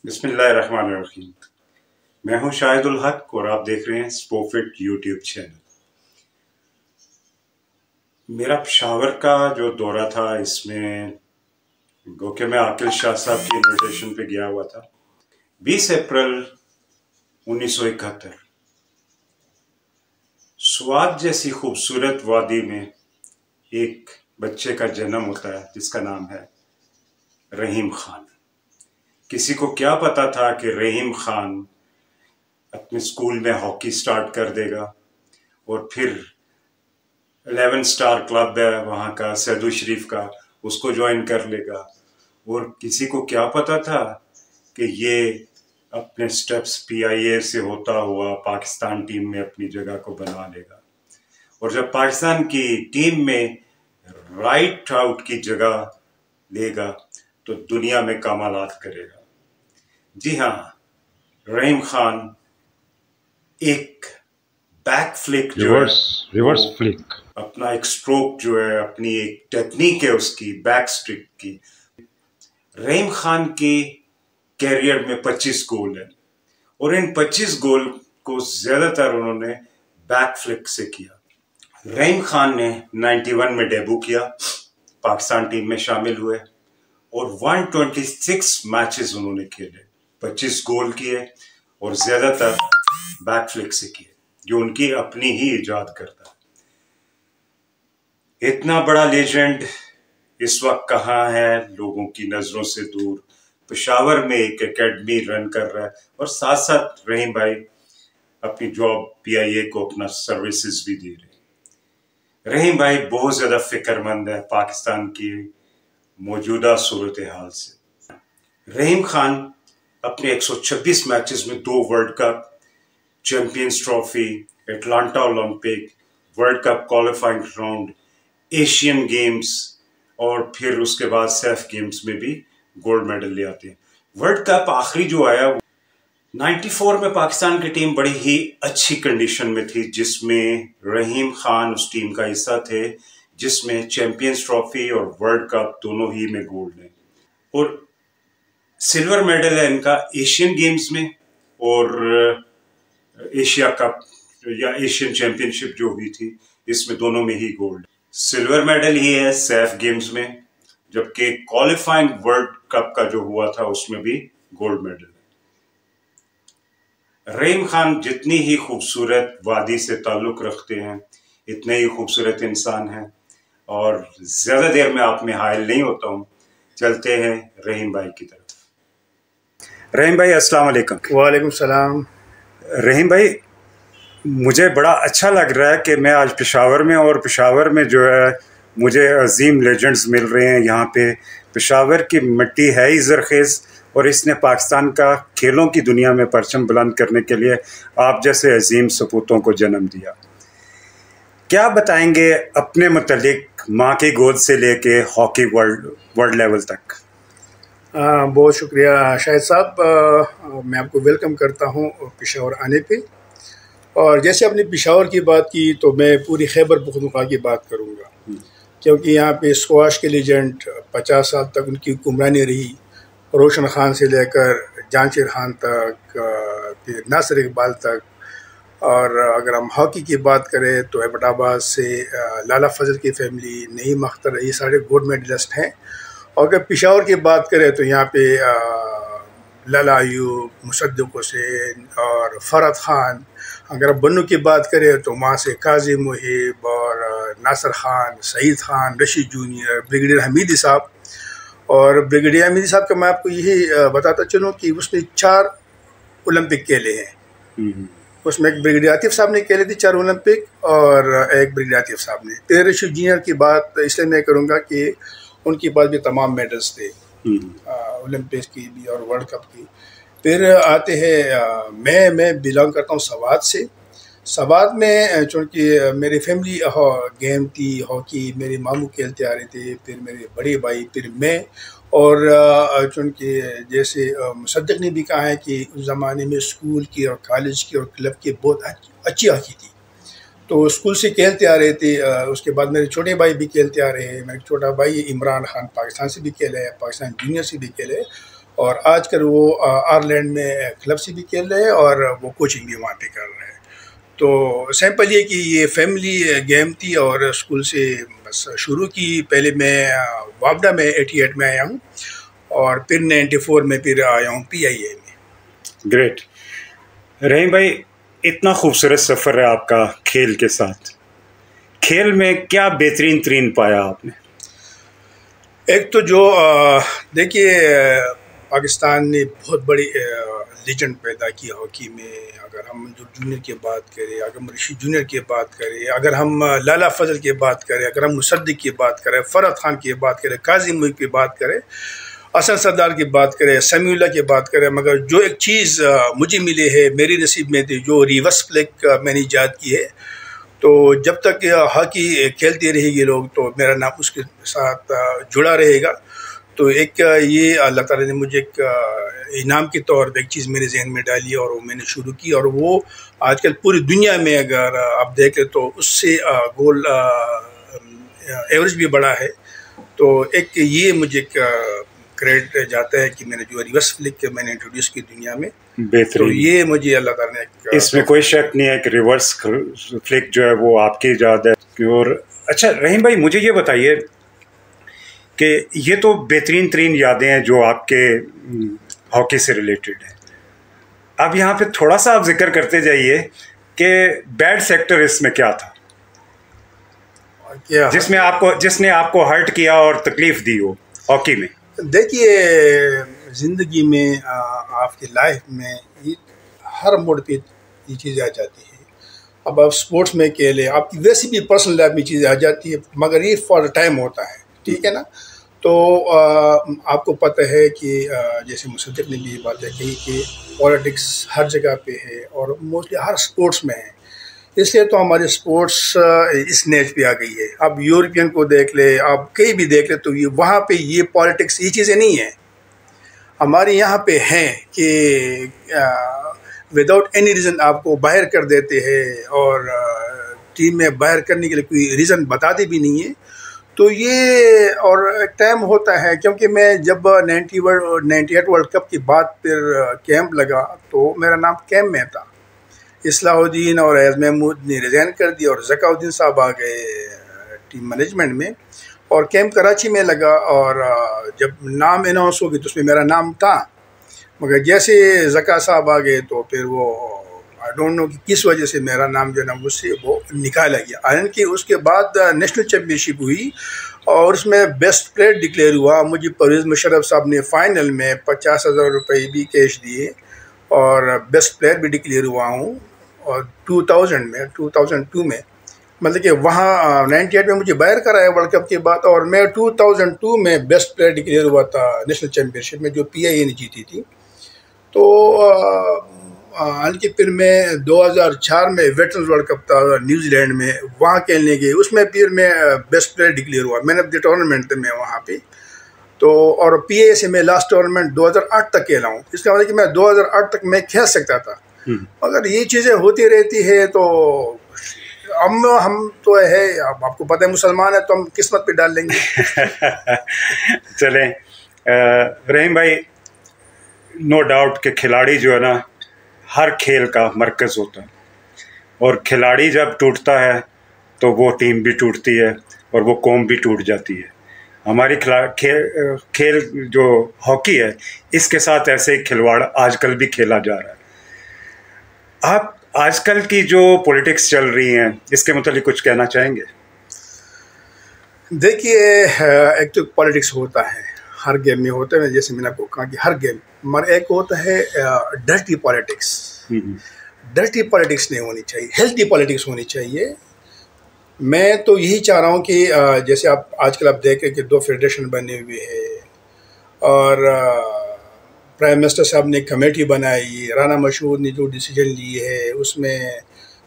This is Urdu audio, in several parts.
بسم اللہ الرحمن الرحیم۔ میں ہوں شاہد الحق اور آپ دیکھ رہے ہیں سپوفٹ یوٹیوب چینل۔ میرا پشاور کا جو دورہ تھا اس میں گو کہ میں عاقل شاہ صاحب کی انویٹیشن پہ گیا ہوا تھا 20 اپریل 1971۔ سوات جیسی خوبصورت وادی میں ایک بچے کا جنم ہوتا ہے جس کا نام ہے رحیم خان۔ کسی کو کیا پتا تھا کہ رحیم خان اپنے اسکول میں ہاکی سٹارٹ کر دے گا اور پھر 11 اسٹار کلب ہے وہاں کا سیدو شریف کا، اس کو جوائن کر لے گا، اور کسی کو کیا پتا تھا کہ یہ اپنے سٹیپس پی آئی اے سے ہوتا ہوا پاکستان ٹیم میں اپنی جگہ کو بنا لے گا، اور جب پاکستان کی ٹیم میں رائٹ آؤٹ کی جگہ لے گا تو دنیا میں کمالات کرے گا۔ جی ہاں، رحیم خان ایک بیک فلک جو ہے ریورس فلک، اپنا ایک سٹروک جو ہے، اپنی ایک ٹیکنیک ہے اس کی بیک سٹرک کی۔ رحیم خان کی کیریئر میں 25 گول ہیں اور ان 25 گول کو زیادہ تر انہوں نے بیک فلک سے کیا۔ رحیم خان نے 91 میں ڈیبو کیا، پاکستان ٹیم میں شامل ہوئے اور 126 میچز انہوں نے کھیلے، 25 گول کیے اور زیادہ تر بیک فلک سے کیے جو ان کی اپنی ہی ایجاد کرتا ہے۔ اتنا بڑا لیجنڈ اس وقت کہاں ہے، لوگوں کی نظروں سے دور، پشاور میں ایک اکیڈمی رن کر رہا ہے اور ساتھ ساتھ رحیم بھائی اپنی جاب پی آئی اے کو اپنا سروسز بھی دے رہے ہیں۔ رحیم بھائی بہت زیادہ فکر مند ہے پاکستان کی موجودہ صورتحال سے۔ رحیم خان اپنے 126 میچز میں 2 world cup, champions trophy, Atlanta Olympic, world cup qualifying round, Asian games اور پھر اس کے بعد سیف گیمز میں بھی گولڈ میڈل لے آتے ہیں۔ ورلڈ کپ آخری جو آیا 94 میں پاکستان کی ٹیم بڑی ہی اچھی کنڈیشن میں تھی، جس میں رحیم خان اس ٹیم کا حصہ تھے جس میں چیمپئنز ٹرافی اور ورلڈ کپ دونوں ہی میں گولڈ ہیں، اور سلور میڈل ہے ان کا ایشین گیمز میں اور ایشیا کپ یا ایشین چیمپئن شپ جو ہوئی تھی اس میں دونوں میں ہی گولڈ۔ سلور میڈل ہی ہے سیف گیمز میں، جبکہ کوالیفائنگ ورلڈ کپ کا جو ہوا تھا اس میں بھی گولڈ میڈل ہے۔ رحیم خان جتنی ہی خوبصورت وادی سے تعلق رکھتے ہیں اتنے ہی خوبصورت انسان ہیں، اور زیادہ دیر میں آپ میں حائل نہیں ہوتا ہوں، چلتے ہیں رحیم بھائی کی طرف۔ رحیم بھائی السلام علیکم۔ وعلیکم السلام۔ رحیم بھائی، مجھے بڑا اچھا لگ رہا ہے کہ میں آج پشاور میں، اور پشاور میں جو ہے مجھے عظیم لیجنڈز مل رہے ہیں یہاں پہ۔ پشاور کی مٹی ہے ہی زرخیز اور اس نے پاکستان کا کھیلوں کی دنیا میں پرچم بلند کرنے کے لیے آپ جیسے عظیم سپوتوں کو جنم دیا۔ کیا بتائیں گے اپنے متعلق ماں کی گود سے لے کے ہاکی ورلڈ لیول تک؟ بہت شکریہ شاہد صاحب، میں آپ کو ویلکم کرتا ہوں پشاور آنے پہ۔ اور جیسے آپ نے پشاور کی بات کی تو میں پوری خیبر پختونخوا کی بات کروں گا، کیونکہ یہاں پہ اسکواش کے لیجنڈ 50 سال تک ان کی حکمرانی رہی، روشن خان سے لے کر جہانگیر خان تک، پھر ناصر اقبال تک۔ اور اگر ہم ہاکی کی بات کریں تو ایبٹ آباد سے لالا فضل کی فیملی، نعیم اختر، یہ سارے گولڈ میڈلسٹ ہیں۔ اور اگر پشاور کی بات کریں تو یہاں پہ لالا ایوب، مصدق حسین اور فرحت خان۔ اگر اب بنو کی بات کریں تو وہاں سے قاضی محب اور ناصر خان، سعید خان، رشید جونیئر، بریگیڈیئر حمیدی صاحب۔ اور بریگیڈیئر حمیدی صاحب کا میں آپ کو یہی بتاتا چلوں کہ اس نے 4 اولمپک کھیلے ہیں۔ اس میں ایک بریگیڈیئر عاطف صاحب نے کھیلے تھے 4 اولمپک، اور ایک بریگیڈیئر عاطف صاحب نے۔ پھر رشید جونیئر کی بات اس لیے میں کروں گا کہ ان کے پاس بھی تمام میڈلز تھے، اولمپکس کی بھی اور ورلڈ کپ کی۔ پھر آتے ہیں، میں بلانگ کرتا ہوں سوات سے۔ سوات میں چونکہ میری فیملی گیم تھی ہاکی، میرے ماموں کھیلتے آ رہے تھے، پھر میرے بڑے بھائی، پھر میں، اور چونکہ جیسے مصدق نے بھی کہا ہے کہ اس زمانے میں اسکول کی اور کالج کی اور کلب کی بہت اچھی ہاکی تھی، تو اسکول سے کھیلتے آ رہے تھے۔ اس کے بعد میرے چھوٹے بھائی بھی کھیلتے آ رہے ہیں، میرا چھوٹا بھائی عمران خان پاکستان سے بھی کھیلے ہے، پاکستان جونیئر سے بھی کھیلے، اور آج کل وہ آئرلینڈ میں کلب سے بھی کھیل رہے ہیں اور وہ کوچنگ بھی وہاں پہ کر رہے ہیں. تو سمپل یہ کہ یہ فیملی گیم تھی اور اسکول سے بس شروع کی. پہلے میں وابڈا میں 88 میں آیا ہوں اور پھر 94 میں پھر آیا ہوں PIA میں. گریٹ. رحیم بھائی، اتنا خوبصورت سفر ہے آپ کا کھیل کے ساتھ. کھیل میں کیا بہترین ترین پایا آپ نے؟ ایک تو جو دیکھیے پاکستان نے بہت بڑی لیجنڈ پیدا کی ہاکی میں. اگر ہم جو جونیئر کی بات کریں، اگر ہم رشید جونیئر کی بات کریں، اگر ہم لالا فضل کی بات کریں، اگر ہم مصدق کی بات کریں، فرحت خان کی بات کریں، قاضی محب کی بات کریں، اسد سردار کی بات کریں، سمیع اللہ کی بات کریں، مگر جو ایک چیز مجھے ملی ہے، میری نصیب میں تھی، جو ریورس فلک میں نے ایجاد کی ہے. تو جب تک ہاکی کھیلتے رہے گی لوگ تو میرا نام اس کے ساتھ جڑا رہے گا. تو ایک یہ اللہ تعالیٰ نے مجھے ایک انعام کے طور پہ ایک چیز میرے ذہن میں ڈالی اور وہ میں نے شروع کی. اور وہ آج کل پوری دنیا میں اگر آپ دیکھیں تو اس سے گول ایوریج بھی بڑا ہے. تو ایک یہ مجھے کریڈٹ جاتا ہے کہ میں نے جو ریورس فلک میں نے انٹروڈیوس کی دنیا میں، تو یہ مجھے اللہ تعالیٰ نے اس میں کوئی شک نہیں ہے کہ ریورس فلک جو ہے وہ آپ کی ایجاد ہے. اور اچھا رحیم بھائی، مجھے یہ بتائیے کہ یہ تو بہترین ترین یادیں ہیں جو آپ کے ہاکی سے ریلیٹڈ ہیں. اب یہاں پہ تھوڑا سا آپ ذکر کرتے جائیے کہ بیڈ سیکٹر اس میں کیا تھا جس نے آپ کو ہرٹ کیا اور تکلیف دی ہو ہاکی میں. دیکھیے زندگی میں آپ کی لائف میں ہر موڑ پہ یہ چیزیں آ جاتی ہیں. اب آپ سپورٹس میں کھیلیں، آپ کی ویسی بھی پرسنل لائف میں چیزیں آ جاتی ہے، مگر یہ فار ٹائم ہوتا ہے. ٹھیک ہے نا. تو آپ کو پتہ ہے کہ جیسے مصدق نے بھی یہ باتیں کہی کہ پالیٹکس ہر جگہ پہ ہے اور موسٹلی ہر سپورٹس میں ہے. اس لیے تو ہمارے سپورٹس اس نیچ پہ آ گئی ہے. آپ یورپین کو دیکھ لیں، آپ کہیں بھی دیکھ لیں، تو یہ وہاں پہ یہ پالیٹکس یہ چیزیں نہیں ہیں. ہمارے یہاں پہ ہیں کہ وداؤٹ اینی ریزن آپ کو باہر کر دیتے ہیں اور ٹیم میں باہر کرنے کے لیے کوئی ریزن بتاتے بھی نہیں ہیں. تو یہ اور ایک ٹائم ہوتا ہے، کیونکہ میں جب 98 ورلڈ کپ کے بعد پھر کیمپ لگا تو میرا نام کیمپ میں تھا. اصلاح الدین اور ایاز محمود نے ریزائن کر دیا اور ذکا الدین صاحب آ گئے ٹیم مینجمنٹ میں اور کیمپ کراچی میں لگا. اور جب نام اناؤنس ہو گئی تو اس میں میرا نام تھا، مگر جیسے ذکا صاحب آ گئے تو پھر وہ آئی ڈونٹ نو کہ کس وجہ سے میرا نام جو ہے نا اس سے وہ نکالا گیا. حالانکہ اس کے بعد نیشنل چیمپئن شپ ہوئی اور اس میں بیسٹ پلیئر ڈکلیئر ہوا. مجھے پرویز مشرف صاحب نے فائنل میں 50,000 روپے بھی کیش دیے اور بیسٹ پلیئر بھی ڈکلیئر ہوا ہوں. اور 2002 میں مطلب کہ وہاں 98 میں مجھے باہر کرایا ورلڈ کپ کے بعد، اور میں 2002 میں بیسٹ پلیئر ڈکلیئر ہوا تھا نیشنل چیمپئن شپ میں جو PIA نے جیتی تھی. تو حالانکہ پھر میں 2004 میں ویٹرنز ورلڈ کپ تھا نیوزی لینڈ میں، وہاں کھیلنے گئے، اس میں پھر میں بیسٹ پلیئر ڈکلیئر ہوا، مین آف دی ٹورنامنٹ تھا میں وہاں پہ. تو اور PIA سے میں لاسٹ ٹورنامنٹ 2008 تک کھیلا ہوں. اس کا مطلب کہ میں 2008 تک میں کھیل سکتا تھا. اگر یہ چیزیں ہوتی رہتی ہے تو ہم تو ہے، آپ کو پتہ ہے مسلمان ہے تو ہم قسمت پہ ڈال لیں گے. چلیں رحیم بھائی، نو ڈاؤٹ کہ کھلاڑی جو ہے نا ہر کھیل کا مرکز ہوتا ہے، اور کھلاڑی جب ٹوٹتا ہے تو وہ ٹیم بھی ٹوٹتی ہے اور وہ قوم بھی ٹوٹ جاتی ہے. ہماری کھیل جو ہاکی ہے اس کے ساتھ ایسے کھلواڑ آج کل بھی کھیلا جا رہا ہے. آپ آج کل کی جو پولیٹکس چل رہی ہیں اس کے متعلق کچھ کہنا چاہیں گے؟ دیکھیے ایک تو پالیٹکس ہوتا ہے، ہر گیم میں ہوتا ہے، جیسے میں نے آپ کو کہا کہ ہر گیم، مگر ایک ہوتا ہے ڈرٹی پالیٹکس. ڈرٹی پالیٹکس نہیں ہونی چاہیے، ہیلتھی پالیٹکس ہونی چاہیے. میں تو یہی چاہ رہا ہوں کہ جیسے آپ آج کل آپ دیکھیں کہ 2 فیڈریشن بنے ہوئے ہیں اور پرائم منسٹر صاحب نے کمیٹی بنائی، رانا مشہور نے جو ڈیسیجن لی ہے اس میں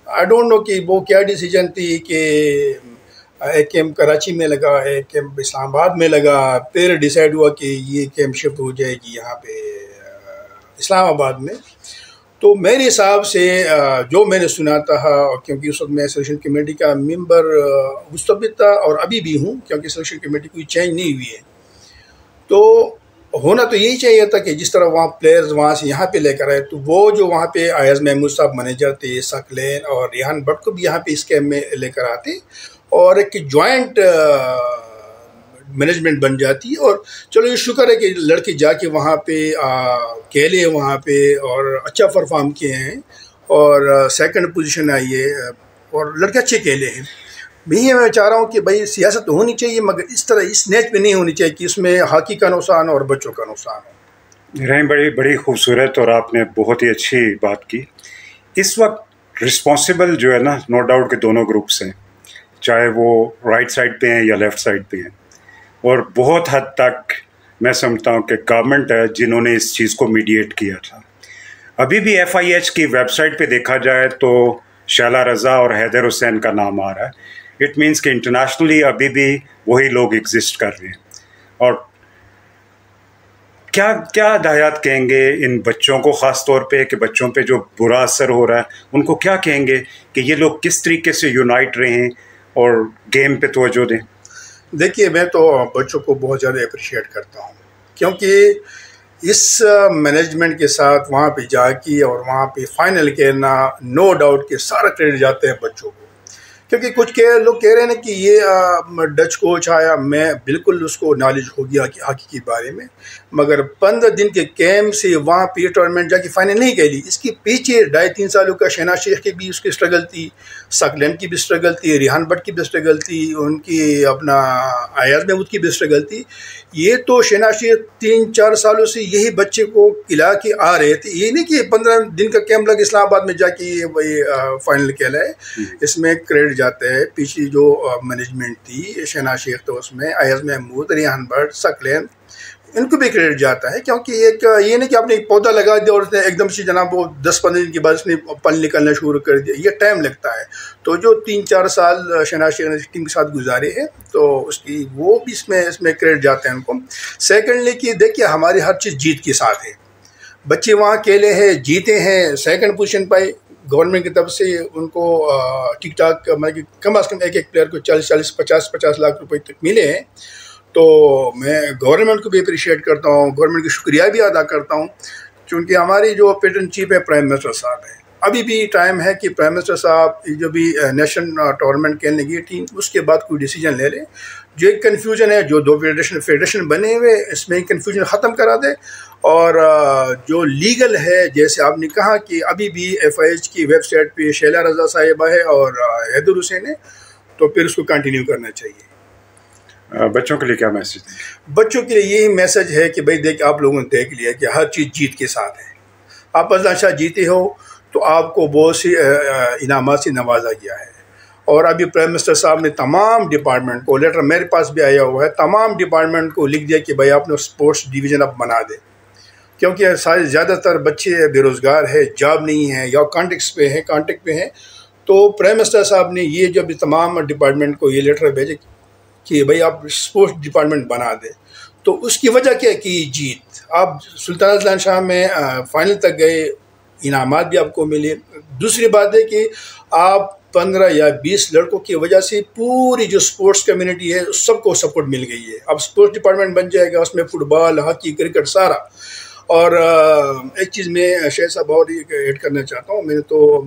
آئی ڈونٹ نو کہ وہ کیا ڈیسیجن تھی کہ ایک کیمپ کراچی میں لگا، ایک کیمپ اسلام آباد میں لگا، پھر ڈیسائیڈ ہوا کہ یہ کیمپ شفٹ ہو جائے گی یہاں پہ اسلام آباد میں. تو میرے حساب سے جو میں نے سنا تھا، کیونکہ اس وقت میں سلیکشن کمیٹی کا ممبر مستبد تھا اور ابھی بھی ہوں، کیونکہ سلیکشن کمیٹی کوئی چینج نہیں ہوئی ہے. تو ہونا تو یہی چاہیے تھا کہ جس طرح وہاں پلیئرز وہاں سے یہاں پہ لے کر آئے، تو وہ جو وہاں پہ ایاز محمود صاحب منیجر تھے، ثقلین اور ریحان بٹ کو بھی یہاں پہ اس کیمپ میں لے کر آتے اور ایک جوائنٹ مینجمنٹ بن جاتی. اور چلو یہ شکر ہے کہ لڑکے جا کے وہاں پہ کھیلے وہاں پہ اور اچھا پرفارم کیے ہیں اور سیکنڈ پوزیشن آئی ہے اور لڑکے اچھے کھیلے ہیں. میں چاہ رہا ہوں کہ بھائی سیاست ہونی چاہیے مگر اس طرح اس نیچ پہ نہیں ہونی چاہیے کہ اس میں ہاکی کا نقصان اور بچوں کا نقصان ہو. رحیم بڑی بڑی خوبصورت اور آپ نے بہت ہی اچھی بات کی. اس وقت رسپانسبل جو ہے نا، نو ڈاؤٹ کہ دونوں گروپس ہیں، چاہے وہ رائٹ سائڈ پہ ہیں یا لیفٹ سائڈ پہ ہیں، اور بہت حد تک میں سمجھتا ہوں کہ گورنمنٹ ہے جنہوں نے اس چیز کو میڈیٹ کیا تھا. ابھی بھی FIH کی ویب سائٹ پہ دیکھا جائے تو شیلا رضا اور حیدر حسین کا نام آ رہا ہے. اٹ مینس کہ انٹرنیشنلی ابھی بھی وہی لوگ ایگزسٹ کر رہے ہیں. اور کیا کیا ہدایات کہیں گے ان بچوں کو، خاص طور پہ کہ بچوں پہ جو برا اثر ہو رہا ہے، ان کو کیا کہیں گے کہ یہ لوگ کس طریقے سے یونائٹ رہیں اور گیم پہ توجہ دیں؟ دیکھیے میں تو بچوں کو بہت زیادہ اپریشیٹ کرتا ہوں، کیونکہ اس مینجمنٹ کے ساتھ وہاں پہ جا کے اور وہاں پہ فائنل کھیلنا، نو ڈاؤٹ کہ سارا کریڈٹ جاتے ہیں بچوں کو. کیونکہ کچھ لوگ کہہ رہے ہیں کہ یہ ڈچ کوچ آیا، میں بالکل اس کو نالج ہو گیا کہ ہاکی کے بارے میں، مگر 15 دن کے کیمپ سے وہاں پہ ٹورنامنٹ جا کے فائنل نہیں کھیلی. اس کے پیچھے 2.5-3 سالوں کا شہناز شیخ کی بھی اس کی اسٹرگل تھی، ثقلین کی بھی اسٹرگل تھی، ریحان بٹ کی بھی اسٹرگل تھی، ان کی اپنا ایاز محمود کی بھی اسٹرگل تھی. یہ تو شہناز شیخ 3-4 سالوں سے یہی بچے کو کھلا کے آ رہے تھے. یہ نہیں کہ 15 دن کا کیمپ لگا اسلام آباد میں جا کے وہی فائنل کھیلا ہے. اس میں کریڈٹ جاتا ہے پیچھے جو مینجمنٹ تھی، شہناز شیخ تو اس میں، ایاز محمود، ریحان بٹ، ثقلین، ان کو بھی کریڈٹ جاتا ہے. کیونکہ ایک یہ نہیں کہ آپ نے ایک پودا لگا دیا اور اس نے ایک دم سے جناب وہ 10-15 دن کے بعد اس نے پل نکلنا شروع کر دیا. یہ ٹائم لگتا ہے. تو جو 3-4 سال شہناز شیخ نے ٹیم کے ساتھ گزارے ہیں تو اس کی وہ بھی اس میں کریڈٹ جاتے ہیں ان کو. سیکنڈلی کہ دیکھیے ہماری ہر چیز جیت کے ساتھ ہے. بچے وہاں کھیلے ہیں، جیتے ہیں، سیکنڈ پوزیشن پائے. گورنمنٹ کی طرف سے ان کو ٹھیک ٹھاک مطلب کم از کم ایک پلیئر کو 40-50 لاکھ روپے تک ملے ہیں. تو میں گورنمنٹ کو بھی اپریشیٹ کرتا ہوں، گورنمنٹ کی شکریہ بھی ادا کرتا ہوں، چونکہ ہماری جو پیٹرن چیف ہے پرائم منسٹر صاحب ہے. ابھی بھی ٹائم ہے کہ پرائم منسٹر صاحب جو بھی نیشنل ٹورنامنٹ کھیلنے کی ٹیم، اس کے بعد کوئی ڈیسیجن لے لیں. جو ایک کنفیوژن ہے، جو 2 فیڈریشن بنے ہوئے، اس میں کنفیوژن ختم کرا دے. اور جو لیگل ہے، جیسے آپ نے کہا کہ ابھی بھی FIH کی ویب سائٹ پہ شیلا رضا صاحبہ ہے اور حیدر حسین ہے، تو پھر اس کو کنٹینیو کرنا چاہیے. بچوں کے لیے کیا میسج ہے؟ بچوں کے لیے یہی میسج ہے کہ بھائی دیکھ، آپ لوگوں نے دیکھ لیا کہ ہر چیز جیت کے ساتھ ہے. آپ ازلان شاہ جیتے ہو تو آپ کو بہت سی انعامات سے نوازا گیا ہے. اور ابھی پرائم منسٹر صاحب نے تمام ڈپارٹمنٹ کو، لیٹر میرے پاس بھی آیا ہوا ہے، تمام ڈپارٹمنٹ کو لکھ دیا کہ بھائی آپ نے اسپورٹس ڈویژن اب بنا دے. کیونکہ سارے زیادہ تر بچے بے روزگار ہے، جاب نہیں ہے یا کانٹیکٹ پہ ہیں. تو پرائم منسٹر صاحب نے یہ جو ابھی تمام ڈپارٹمنٹ کو یہ لیٹر بھیجے کہ بھائی آپ اسپورٹس ڈپارٹمنٹ بنا دیں. تو اس کی وجہ کیا کہ جیت، آپ سلطان ازلان شاہ میں فائنل تک گئے، انعامات بھی آپ کو ملے. دوسری بات ہے کہ آپ 15 یا 20 لڑکوں کی وجہ سے پوری جو اسپورٹس کمیونٹی ہے سب کو سپورٹ مل گئی ہے. اب اسپورٹس ڈپارٹمنٹ بن جائے گا، اس میں فٹ بال، ہاکی، کرکٹ سارا. اور ایک چیز میں شاہد صاحب اور ایڈ کرنا چاہتا ہوں. میں نے تو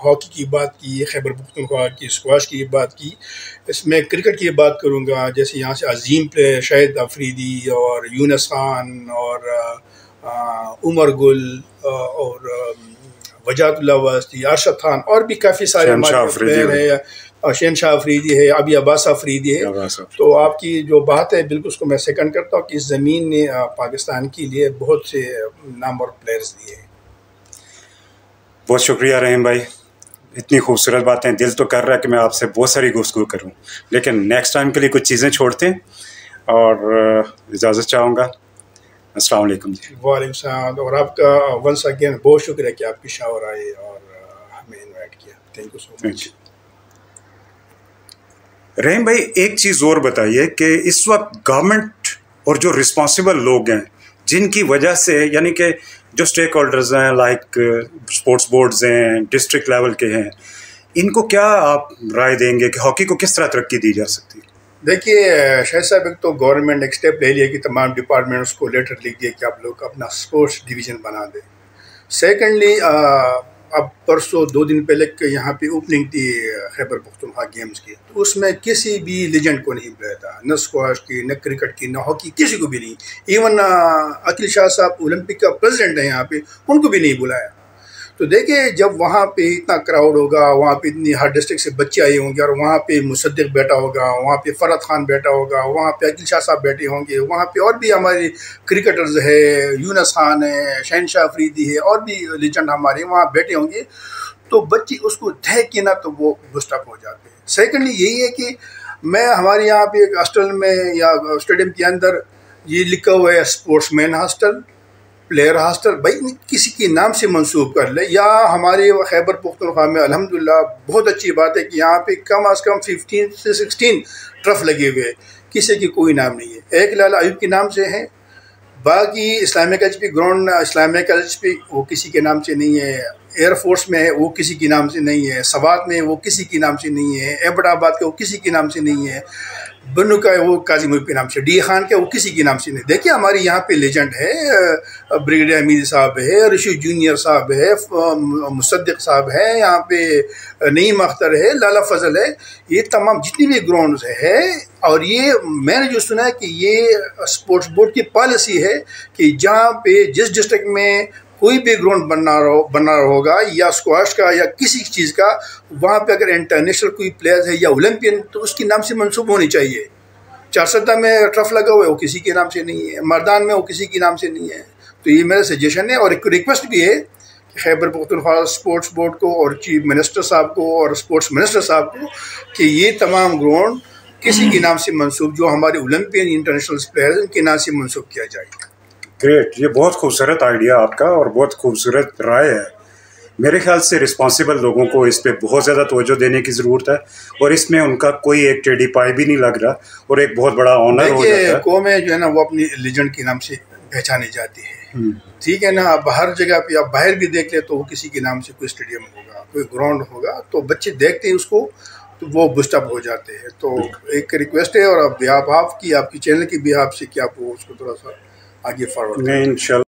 ہاکی کی بات کی، خیبر پختونخوا کی اسکواش کی بات کی، اس میں کرکٹ کی بات کروں گا. جیسے یہاں سے عظیم پلیئر شاہد آفریدی اور یونس خان اور عمر گل اور وجاہت اللہ واسطی، ارشد خان، اور بھی کافی سارے ہمارے پلیئر ہیں. شہنشاہ آفریدی ہے، ابھی عباس آفریدی ہے. تو آپ کی جو بات ہے بالکل اس کو میں سیکنڈ کرتا ہوں کہ اس زمین نے پاکستان کے لیے بہت سے نامور پلیئرز دیے ہیں. بہت شکریہ رحیم بھائی، اتنی خوبصورت باتیں. دل تو کر رہا ہے کہ میں آپ سے بہت ساری گفتگو کروں، لیکن نیکسٹ ٹائم کے لیے کچھ چیزیں چھوڑتے ہیں اور اجازت چاہوں گا. السلام علیکم جی. وعلیکم السلام. اور آپ کا ونس اگین بہت شکریہ کہ آپ پشاور آئے اور ہمیں انوائٹ کیا. تھینک یو سو مچ. رحیم بھائی ایک چیز اور بتائیے کہ اس وقت گورنمنٹ اور جو رسپانسبل لوگ ہیں جن کی وجہ سے، یعنی کہ جو اسٹیک ہولڈرز ہیں لائک اسپورٹس بورڈز ہیں، ڈسٹرکٹ لیول کے ہیں، ان کو کیا آپ رائے دیں گے کہ ہاکی کو کس طرح ترقی دی جا سکتی ہے؟ دیکھیے شاہد صاحب، ایک تو گورنمنٹ نے ایک اسٹیپ لے لیا کہ تمام ڈپارٹمنٹس کو لیٹر لکھ دیا کہ آپ لوگ اپنا اسپورٹس ڈویژن بنا دیں. سیکنڈلی اب پرسوں 2 دن پہلے یہاں پہ اوپننگ تھی خیبر پختونخوا گیمز کی، تو اس میں کسی بھی لیجنڈ کو نہیں بلایا تھا، نہ اسکواش کی، نہ کرکٹ کی، نہ ہاکی، کسی کو بھی نہیں. ایون عقیل شاہ صاحب اولمپک کا پریزیڈنٹ ہیں یہاں پہ، ان کو بھی نہیں بلایا. تو دیکھیں جب وہاں پہ اتنا کراؤڈ ہوگا، وہاں پہ اتنی ہر ڈسٹرکٹ سے بچے آئے ہوں گے، اور وہاں پہ مصدق بیٹھا ہوگا، وہاں پہ فرحت خان بیٹھا ہوگا، وہاں پہ عقیل شاہ صاحب بیٹھے ہوں گے، وہاں پہ اور بھی ہمارے کرکٹرز ہے، یونس خان ہے، شہنشاہ افریدی ہے، اور بھی لیجنڈ ہمارے وہاں بیٹھے ہوں گے، تو بچے اس کو دیکھ کے نا تو وہ بسٹ اپ ہو جاتے ہیں. سیکنڈلی یہی ہے کہ میں ہمارے یہاں پہ ایک ہاسٹل میں یا اسٹیڈیم کے اندر یہ لکھا ہوا ہے اسپورٹس مین ہاسٹل، پلیئر ہاسٹل، بھائی کسی کے نام سے منسوب کر لے. یا ہمارے خیبر پختونخوا میں الحمدللہ بہت اچھی بات ہے کہ یہاں پہ کم از کم 15 سے 16 ٹرف لگے ہوئے، کسی کی کوئی نام نہیں ہے. ایک لالا ایوب کے نام سے ہے، باقی اسلامک کالج پہ گراؤنڈ اسلامک کالج پہ وہ کسی کے نام سے نہیں ہے، ایئر فورس میں ہے وہ کسی کے نام سے نہیں ہے، سوات میں وہ کسی کے نام سے نہیں ہے، ایبٹ آباد کا وہ کسی کے نام سے نہیں ہے، بنو کا وہ قاضی محب کے نام سے، ڈی خان کا وہ کسی کے نام سے نہیں. دیکھیے ہمارے یہاں پہ لیجنڈ ہے، بریگیڈیئر حمید صاحب ہے، رشید جونیئر صاحب ہے، مصدق صاحب ہے، یہاں پہ نعیم اختر ہے، لالا فضل ہے، یہ تمام جتنی بھی گراؤنڈز ہے. اور یہ میں نے جو سنا ہے کہ یہ اسپورٹس بورڈ کی پالیسی ہے کہ جہاں پہ جس ڈسٹرکٹ میں کوئی بھی گراؤنڈ بننا ہوگا یا اسکواش کا یا کسی چیز کا، وہاں پہ اگر انٹرنیشنل کوئی پلیئر ہے یا اولمپئن تو اس کے نام سے منسوب ہونی چاہیے. چارسدہ میں ٹرف لگا ہوا ہے وہ کسی کے نام سے نہیں ہے، مردان میں وہ کسی کے نام سے نہیں ہے. تو یہ میرا سجیشن ہے، اور ایک ریکویسٹ بھی ہے کہ خیبر پختونخوا اسپورٹس بورڈ کو اور چیف منسٹر صاحب کو اور اسپورٹس منسٹر صاحب کو کہ یہ تمام گراؤنڈ کسی کے نام سے منسوب، جو ہمارے اولمپئن انٹرنیشنل پلیئر ان کے نام سے منسوب کیا جائے. گریٹ، یہ بہت خوبصورت آئیڈیا آپ کا اور بہت خوبصورت رائے ہے. میرے خیال سے رسپانسبل لوگوں کو اس پہ بہت زیادہ توجہ دینے کی ضرورت ہے، اور اس میں ان کا کوئی ایک ٹیڑھی پائی بھی نہیں لگ رہا، اور ایک بہت بڑا آنر ہو جاتا ہے. قومیں جو ہے نا وہ اپنی لیجنڈ کے نام سے پہچانی جاتی ہے، ٹھیک ہے نا. اب ہر جگہ پہ آپ باہر بھی دیکھ لیں تو وہ کسی کے نام سے کوئی اسٹیڈیم ہوگا، کوئی گراؤنڈ ہوگا، تو بچے دیکھتے ہیں اس کو تو وہ بسٹ اپ ہو جاتے ہیں. تو ایک ریکویسٹ ہے، اور اب آپ کی آپ کی چینل کی بھی آپ سے کہ آپ اس کو تھوڑا سا آگے فارورڈ انشاءاللہ